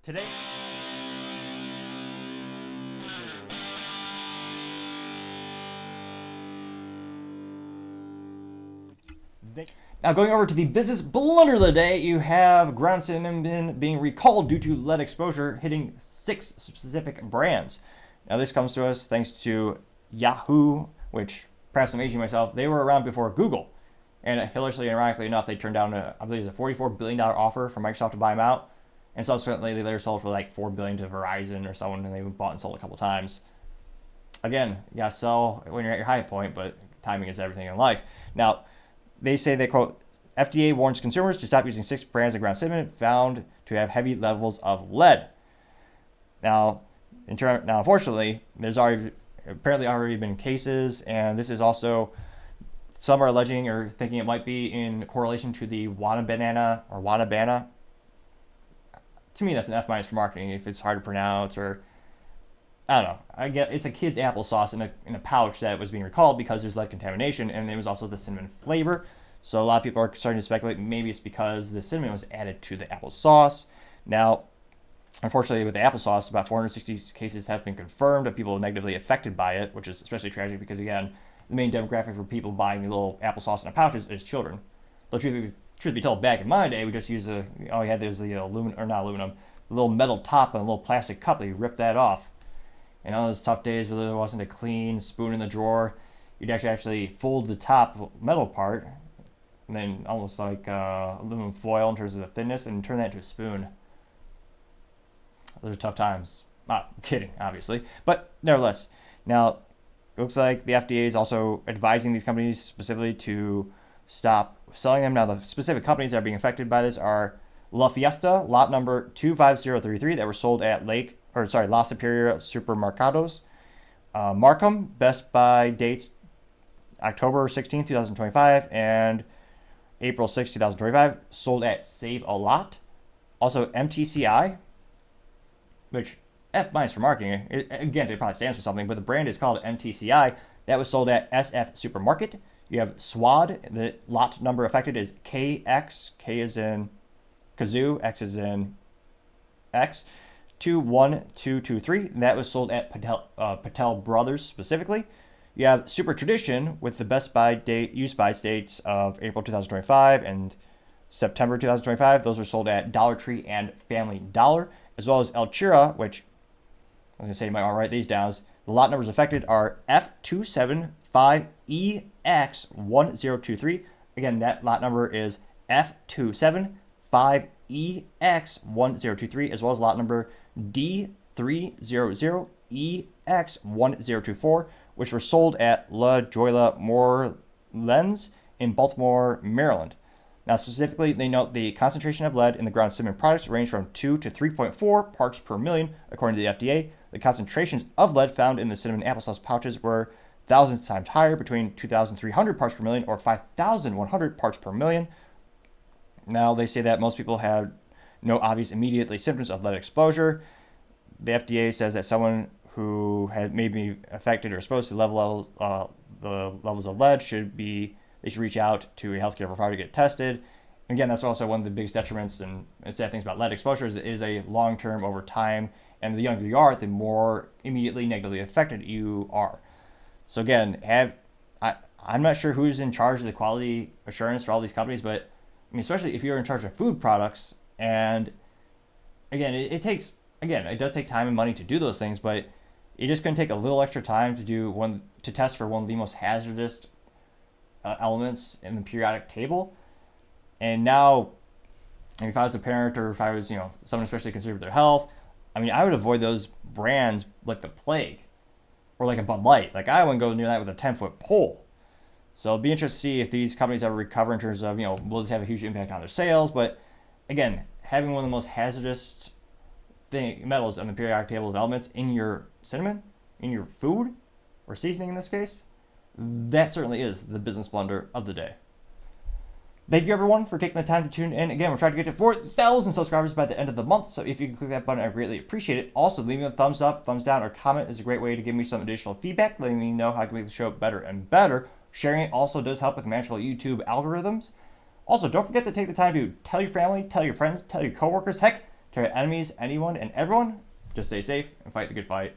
Today, now going over to the business blunder of the day, you have ground cinnamon being recalled due to lead exposure, hitting 6 specific brands. Now this comes to us thanks to Yahoo, which perhaps I'm aging myself. They were around before Google, and hilariously, ironically enough, they turned down I believe it was a $44 billion offer from Microsoft to buy them out, and subsequently they later sold for like $4 billion to Verizon or someone, and they bought and sold a couple times. Again, you gotta sell when you're at your high point, but timing is everything in life. Now, they say they quote, FDA warns consumers to stop using 6 brands of ground cinnamon found to have heavy levels of lead. Now, unfortunately, there's apparently already been cases, and this is also, some are alleging or thinking it might be in correlation to the Wanabana. To me, that's an F minus for marketing if it's hard to pronounce, or I don't know. I get it's a kid's applesauce in a pouch that was being recalled because there's lead contamination, and it was also the cinnamon flavor. So a lot of people are starting to speculate maybe it's because the cinnamon was added to the applesauce. Now, unfortunately, with the applesauce, about 460 cases have been confirmed of people negatively affected by it, which is especially tragic because, again, the main demographic for people buying the little applesauce in a pouch is children. Though truth be told, back in my day, we just used all we had was the the little metal top and a little plastic cup. They ripped that off. And on those tough days where there wasn't a clean spoon in the drawer, you'd actually fold the top metal part, and then almost like aluminum foil in terms of the thinness, and turn that into a spoon. Those are tough times. Not kidding, obviously, but nevertheless. Now, it looks like the FDA is also advising these companies specifically to stop selling them. Now, the specific companies that are being affected by this are La Fiesta, lot number 25033, that were sold at La Superior Supermercados. Markham, Best Buy dates October 16, 2025 and April 6, 2025, sold at Save A Lot. Also, MTCI, which F minus for marketing. Again, it probably stands for something, but the brand is called MTCI. That was sold at SF Supermarket. You have SWAD. The lot number affected is KX. K is in Kazoo. X is in X. 21223. That was sold at Patel Brothers specifically. You have Super Tradition with the Best Buy date use by dates of April 2025 and September 2025. Those were sold at Dollar Tree and Family Dollar, as well as El Chira, which I was going to say you might want to write these down. The lot numbers affected are F275EX1023. Again, that lot number is F275EX1023, as well as lot number D300EX1024, which were sold at La Jolla Morelands in Baltimore, Maryland. Now, specifically, they note the concentration of lead in the ground cinnamon products range from 2 to 3.4 parts per million, according to the FDA. The concentrations of lead found in the cinnamon applesauce pouches were thousands of times higher, between 2,300 parts per million or 5,100 parts per million. Now, they say that most people have no obvious immediate symptoms of lead exposure. The FDA says that someone who had maybe affected or exposed to the levels of lead should reach out to a healthcare provider to get tested. And again, that's also one of the biggest detriments and sad things about lead exposure is a long-term over time. And the younger you are, the more immediately negatively affected you are. So again, I'm not sure who's in charge of the quality assurance for all these companies, but I mean, especially if you're in charge of food products, and again, it does take time and money to do those things, but it just going to take a little extra time to test for one of the most hazardous elements in the periodic table. And now, if I was a parent or if I was, someone especially concerned with their health, I mean, I would avoid those brands like the plague, or like a Bud Light. Like, I wouldn't go near that with a 10-foot pole. So it'll be interesting to see if these companies ever recover in terms of, will this have a huge impact on their sales? But again, having one of the most hazardous metals on the periodic table of elements in your cinnamon, in your food, or seasoning in this case, that certainly is the business blunder of the day. Thank you, everyone, for taking the time to tune in. Again, we're trying to get to 4,000 subscribers by the end of the month, so if you can click that button, I greatly appreciate it. Also, leaving a thumbs up, thumbs down, or comment is a great way to give me some additional feedback, letting me know how I can make the show better and better. Sharing it also does help with the magical YouTube algorithms. Also, don't forget to take the time to tell your family, tell your friends, tell your coworkers, heck, care to enemies, anyone, and everyone. Just stay safe and fight the good fight.